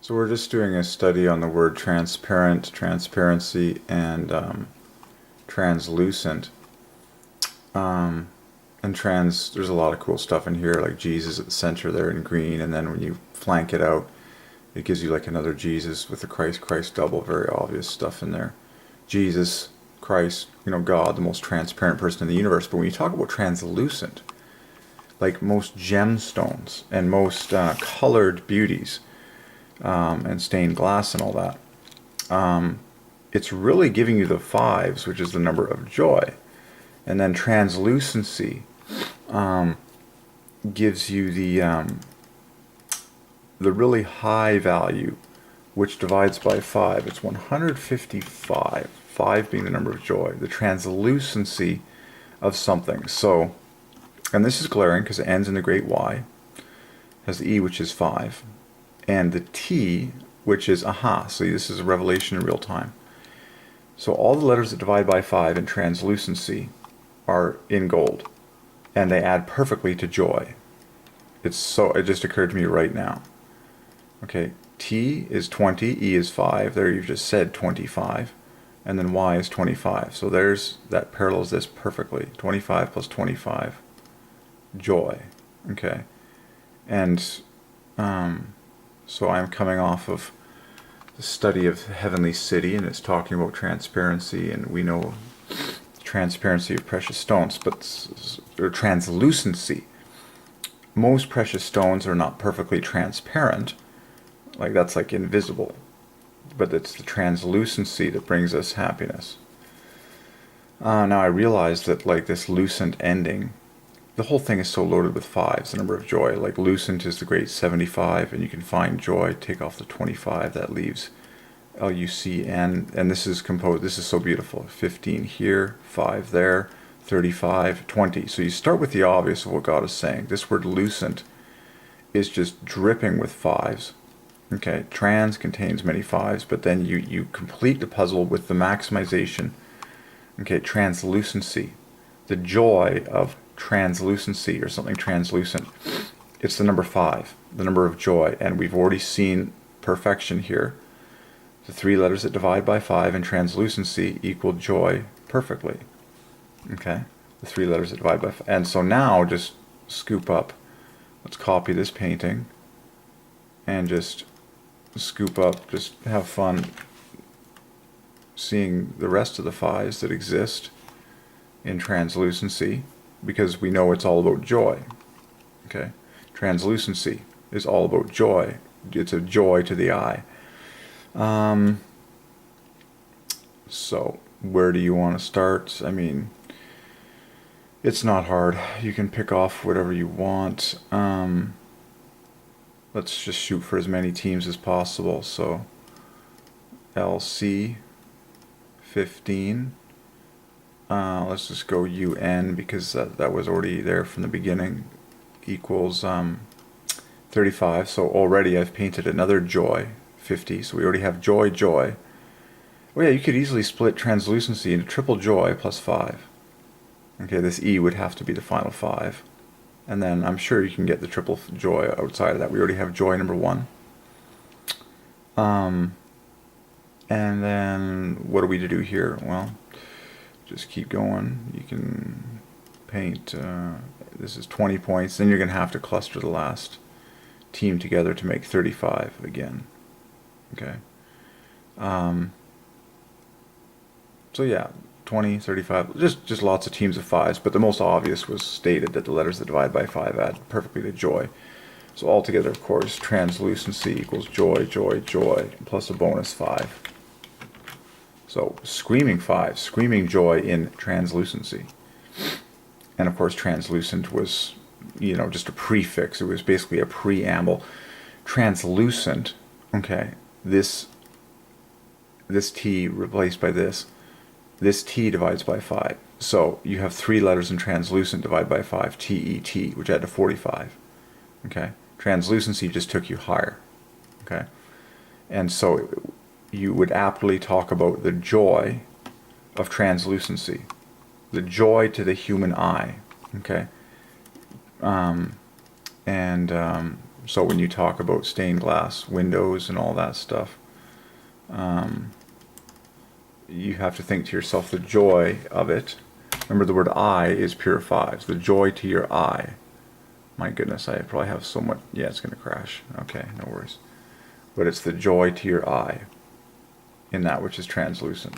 So we're just doing a study on the word transparent, transparency, and translucent. There's a lot of cool stuff in here, like Jesus at the center there in green, and then when you flank it out, it gives you like another Jesus with the Christ double, very obvious stuff in there. Jesus, Christ, God, the most transparent person in the universe. But when you talk about translucent, like most gemstones and most colored beauties, and stained glass and all that, it's really giving you the fives, which is the number of joy. And then translucency gives you the really high value, which divides by 5. It's 155, 5 being the number of joy, the translucency of something. So, and this is glaring because it ends in the great Y, has the E, which is 5, and the T, which is aha. So this is a revelation in real time. So all the letters that divide by 5 in translucency are in gold, and they add perfectly to joy. It just occurred to me right now. Okay, T is 20, E is 5. There you've just said 25, and then Y is 25. So that parallels this perfectly. 25 plus 25, joy. Okay, and so I'm coming off of the study of the heavenly city, and it's talking about transparency, and we know transparency of precious stones, or translucency. Most precious stones are not perfectly transparent, that's like invisible, but it's the translucency that brings us happiness. Now I realize that this lucent ending, the whole thing is so loaded with fives, the number of joy. Like lucent is the great 75, and you can find joy, take off the 25, that leaves LUCN, and this is composed, this is so beautiful. 15 here, 5 there, 35, 20. So you start with the obvious of what God is saying. This word lucent is just dripping with fives. Okay, trans contains many fives, but then you complete the puzzle with the maximization. Okay, translucency, the joy of translucency, or something translucent. It's the number 5, the number of joy, and we've already seen perfection here. The 3 letters that divide by 5 in translucency equal joy perfectly. Okay, the 3 letters that divide by 5. And so now just scoop up, let's copy this painting and just scoop up, just have fun seeing the rest of the 5s that exist in translucency, because we know it's all about joy. Okay, translucency is all about joy. It's a joy to the eye. So where do you want to start? I mean, it's not hard. You can pick off whatever you want. Let's just shoot for as many teams as possible. So LC 15. Let's just go UN, because that was already there from the beginning, equals 35. So already I've painted another joy, 50. So we already have joy, joy. Oh yeah, you could easily split translucency into triple joy plus 5. Okay, this E would have to be the final 5. And then I'm sure you can get the triple joy outside of that. We already have joy number 1. And then what are we to do here? Well, just keep going. You can paint, this is 20 points. Then you're going to have to cluster the last team together to make 35 again. Okay. So yeah, 20, 35, just lots of teams of 5s, but the most obvious was stated that the letters that divide by 5 add perfectly to joy. So altogether, of course, translucency equals joy, joy, joy, plus a bonus 5. So screaming 5, screaming joy in translucency. And of course, translucent was, just a prefix. It was basically a preamble. Translucent, okay, this T replaced by this T divides by 5. So you have 3 letters in translucent divided by 5, TET, which add to 45. Okay, translucency just took you higher. Okay, and so you would aptly talk about the joy of translucency, the joy to the human eye. Okay, So when you talk about stained glass windows and all that stuff, you have to think to yourself the joy of it. Remember, the word eye is purifies. The joy to your eye. My goodness, I probably have so much. Yeah, it's going to crash. Okay, no worries. But it's the joy to your eye in that which is translucent.